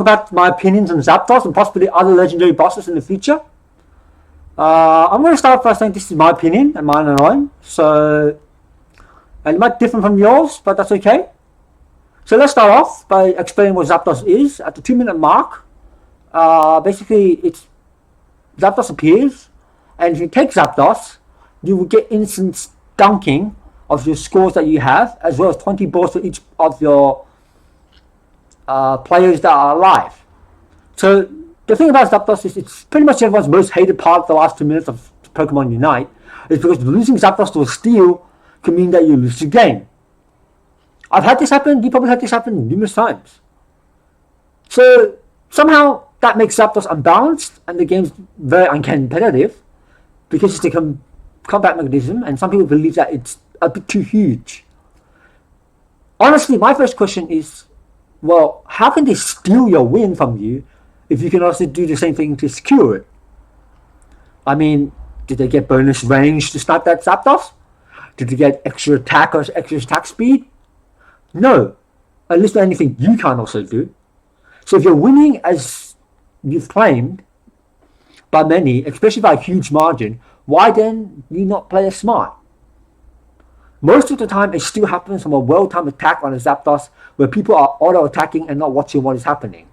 about my opinions on Zapdos and possibly other legendary bosses in the future. I'm going to start by saying this is my opinion and mine alone. So, and it might differ from yours, but that's okay. So let's start off by explaining what Zapdos is. At the 2-minute mark, basically it's Zapdos appears, and if you take Zapdos, you will get instant dunking of your scores that you have, as well as 20 balls for each of your players that are alive. So the thing about Zapdos is it's pretty much everyone's most hated part of the last 2 minutes of Pokemon Unite, is because losing Zapdos to a steal can mean that you lose the game. I've had this happen, you probably had this happen numerous times. So somehow that makes Zapdos unbalanced and the game's very uncompetitive because it's a combat mechanism, and some people believe that it's a bit too huge. Honestly, my first question is, well, how can they steal your win from you if you can also do the same thing to secure it? I mean, did they get bonus range to snipe that Zapdos? Did they get extra attack or extra attack speed? No. At least anything you can't also do. So if you're winning as you've claimed by many, especially by a huge margin, why then do you not play it smart? Most of the time, it still happens from a well-timed attack on a Zapdos where people are auto-attacking and not watching what is happening.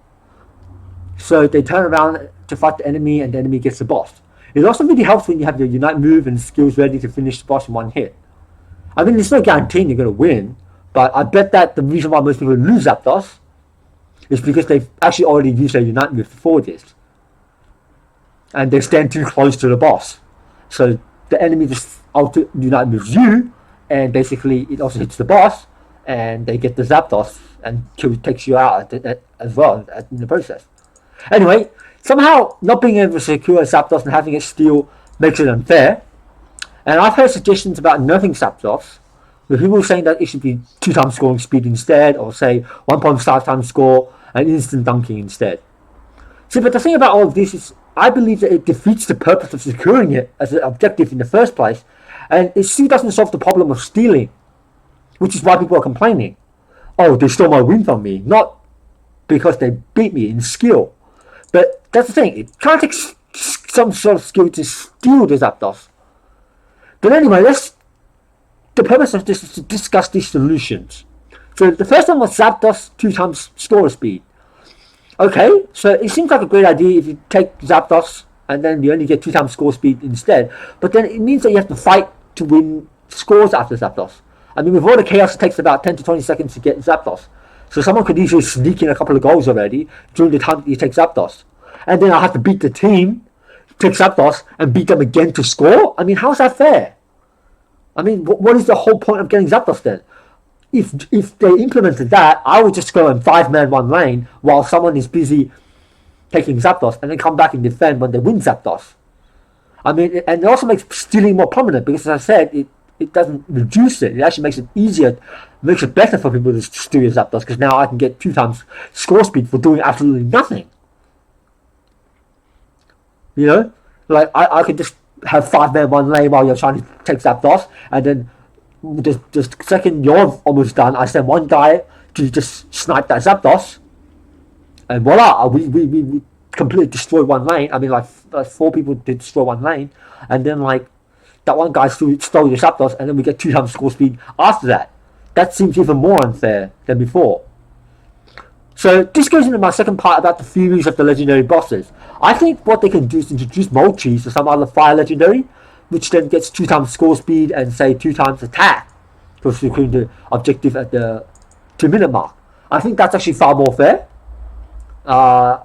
So they turn around to fight the enemy and the enemy gets the boss. It also really helps when you have your Unite move and skills ready to finish the boss in one hit. I mean, it's not guaranteeing you're going to win, but I bet that the reason why most people lose Zapdos is because they've actually already used their Unite move before this. And they stand too close to the boss. So the enemy just Unite moves you, and basically it also hits the boss, and they get the Zapdos and takes you out as well in the process. Anyway, somehow not being able to secure a Zapdos and having it steal makes it unfair. And I've heard suggestions about nerfing Zapdos, with people saying that it should be 2 times scoring speed instead, or say 1.5 times score and instant dunking instead. See, but the thing about all of this is, I believe that it defeats the purpose of securing it as an objective in the first place, and it still doesn't solve the problem of stealing, which is why people are complaining. Oh, they stole my win from me, not because they beat me in skill. But that's the thing, it kind of takes some sort of skill to steal the Zapdos. But anyway, the purpose of this is to discuss these solutions. So the first one was Zapdos 2 times score speed. Okay, so it seems like a great idea if you take Zapdos and then you only get 2 times score speed instead. But then it means that you have to fight to win scores after Zapdos. I mean, with all the chaos, it takes about 10 to 20 seconds to get Zapdos. So someone could easily sneak in a couple of goals already during the time that you take Zapdos. And then I'll have to beat the team, take Zapdos, and beat them again to score? I mean, how's that fair? I mean, what is the whole point of getting Zapdos then? If they implemented that, I would just go in 5-man 1 lane while someone is busy taking Zapdos and then come back and defend when they win Zapdos. I mean, and it also makes stealing more prominent because, as I said, it doesn't reduce it. It actually makes it easier, makes it better for people to steal your Zapdos, because now I can get 2 times score speed for doing absolutely nothing. You know, like I could just have 5-man 1 lane while you're trying to take Zapdos, and then the second you're almost done, I send one guy to just snipe that Zapdos, and voila, we completely destroy 1 lane. I mean, like 4 people did destroy 1 lane, and then like that one guy stole the Zapdos, and then we get 2 times score speed after that. That seems even more unfair than before. So this goes into my second part about the theories of the legendary bosses. I think what they can do is introduce Moltres or some other fire legendary, which then gets 2 times score speed and say 2 times attack for securing the objective at the 2-minute mark. I think that's actually far more fair. I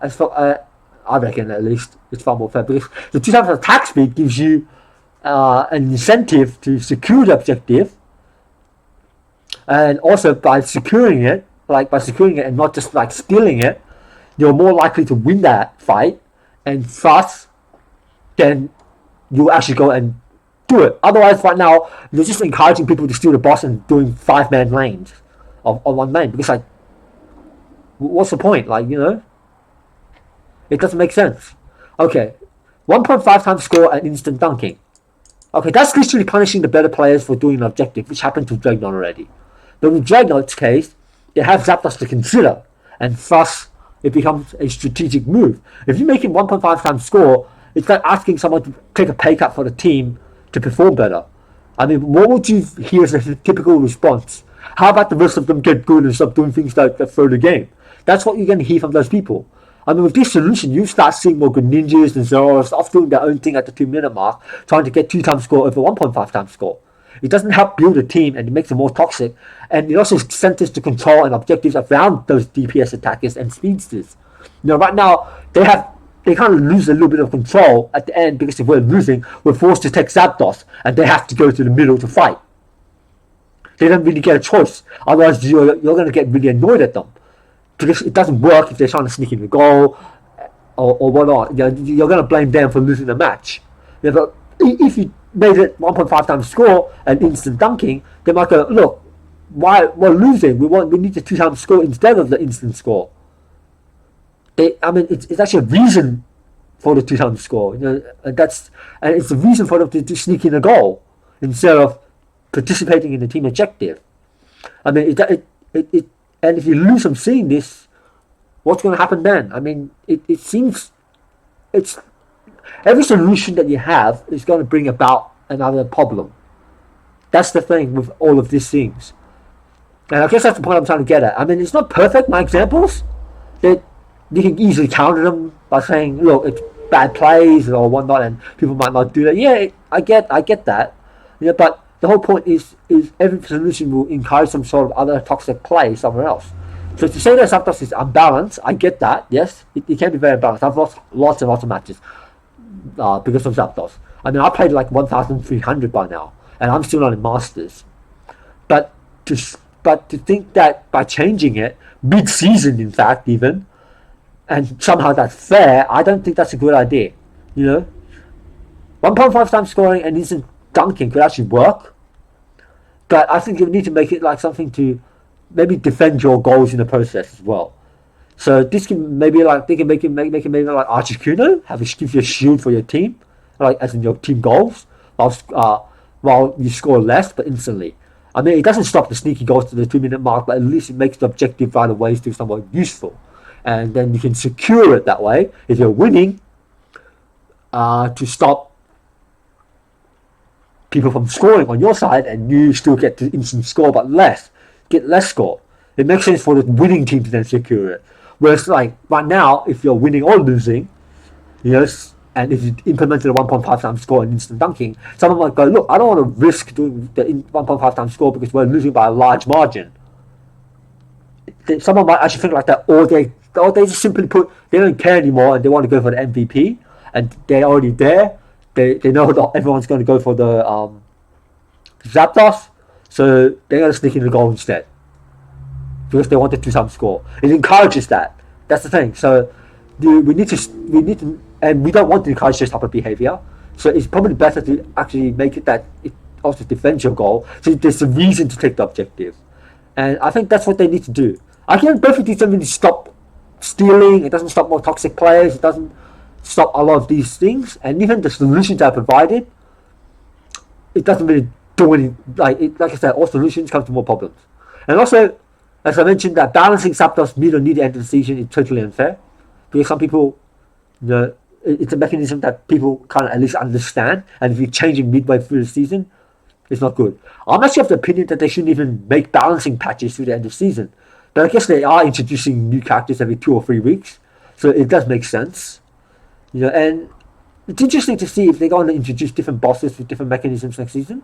reckon at least it's far more fair, because the 2 times attack speed gives you an incentive to secure the objective, and also by securing it and not just like stealing it, you're more likely to win that fight, and thus then you actually go and do it. Otherwise, right now, you're just encouraging people to steal the boss and doing 5-man lanes on 1 lane, because like, what's the point? Like, you know, it doesn't make sense. Okay, 1.5 times score and instant dunking. Okay, that's literally punishing the better players for doing an objective, which happened to Dragonite already. But in Dragonite's case, they have Zapdos to consider, and thus it becomes a strategic move. If you're making 1.5 times score, it's like asking someone to take a pay cut for the team to perform better. I mean, what would you hear as a typical response? How about the rest of them get good and stop doing things like that throw the game? That's what you're going to hear from those people. I mean, with this solution, you start seeing more good ninjas and zeros off doing their own thing at the 2-minute mark, trying to get 2 times score over 1.5 times score. It doesn't help build a team, and it makes it more toxic, and it also centers the control and objectives around those DPS attackers and speedsters. Right now they kind of lose a little bit of control at the end, because if we're losing, we're forced to take Zapdos, and they have to go to the middle to fight. They don't really get a choice. Otherwise, you're going to get really annoyed at them. Because it doesn't work if they're trying to sneak in the goal or whatnot. You're going to blame them for losing the match. But if you made it 1.5 times score and instant dunking, they might go, look, why we're losing? We need the 2 times score instead of the instant score. It's actually a reason for the 2 times score. And it's a reason for them to sneak in a goal instead of participating in the team objective. I mean, and if you lose from seeing this, what's going to happen then? I mean, it seems every solution that you have is going to bring about another problem. That's the thing with all of these things. And I guess that's the point I'm trying to get at. I mean, it's not perfect, my examples. That you can easily counter them by saying, look, it's bad plays or whatnot, and people might not do that. Yeah, I get that. But the whole point is every solution will encourage some sort of other toxic play somewhere else. So to say that Zapdos is unbalanced, I get that. Yes, it can be very unbalanced. I've lost lots and lots of matches because of Zapdos. I mean, I played like 1,300 by now, and I'm still not in Masters. But to think that by changing it mid-season, in fact, even, and somehow that's fair, I don't think that's a good idea. 1.5 times scoring and instant dunking could actually work. But I think you need to make it like something to maybe defend your goals in the process as well. So this can maybe like they can make it maybe like Articuno, give you a shield for your team, like as in your team goals, while you score less but instantly. I mean, it doesn't stop the sneaky goals to the 2-minute mark, but at least it makes the objective right away still somewhat useful, and then you can secure it that way if you're winning, to stop people from scoring on your side, and you still get to instant score but get less score. It makes sense for the winning team to then secure it. Whereas like right now, if you're winning or losing, and if you implemented a 1.5 times score and instant dunking, someone might go, look, I don't want to risk doing the 1.5 times score because we're losing by a large margin. Someone might actually think like that, or they just simply they don't care anymore and they want to go for the MVP, and they're already there. They know that everyone's going to go for the Zapdos, so they're going to sneak in the goal instead because they want the 2 times score. It encourages that. That's the thing. So we need to, and we don't want to encourage this type of behavior. So it's probably better to actually make it that it also defends your goal. So there's a reason to take the objective, and I think that's what they need to do. I think both of these don't really stop stealing. It doesn't stop more toxic players. It doesn't stop a lot of these things, and even the solutions I provided, it doesn't really do any. Like I said, all solutions come to more problems. And also, as I mentioned, that balancing Zapdos mid or near the end of the season is totally unfair, because some people, it's a mechanism that people can't at least understand, and if you change it midway through the season, it's not good. I'm actually of the opinion that they shouldn't even make balancing patches through the end of the season, but I guess they are introducing new characters every 2 or 3 weeks, so it does make sense. And it's interesting to see if they're going to introduce different bosses with different mechanisms next season.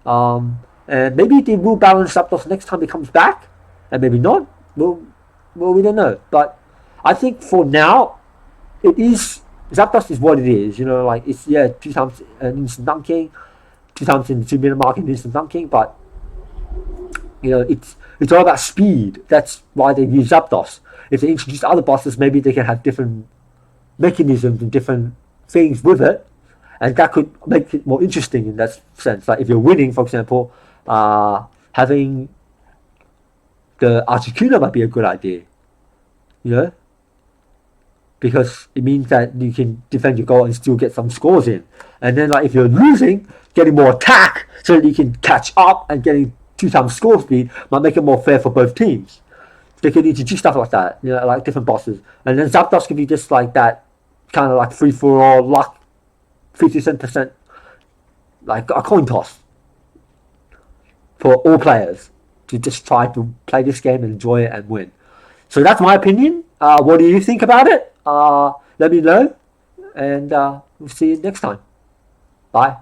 And maybe they will balance Zapdos next time it comes back, and maybe not. Well, we don't know. But I think for now, Zapdos is what it is. It's 2 times instant dunking, 2 times in the 2-minute mark in instant dunking. But it's all about speed. That's why they use Zapdos. If they introduce other bosses, maybe they can have different mechanisms and different things with it, and that could make it more interesting in that sense. Like if you're winning, for example, having the Articuno might be a good idea, because it means that you can defend your goal and still get some scores in. And then like if you're losing, getting more attack so that you can catch up, and getting 2 times score speed might make it more fair for both teams. They could introduce stuff like that, like different bosses, and then Zapdos could be just like that, kind of like free for all luck, 57%, like a coin toss for all players to just try to play this game and enjoy it and win. So that's my opinion. What do you think about it? Let me know, and we'll see you next time. Bye.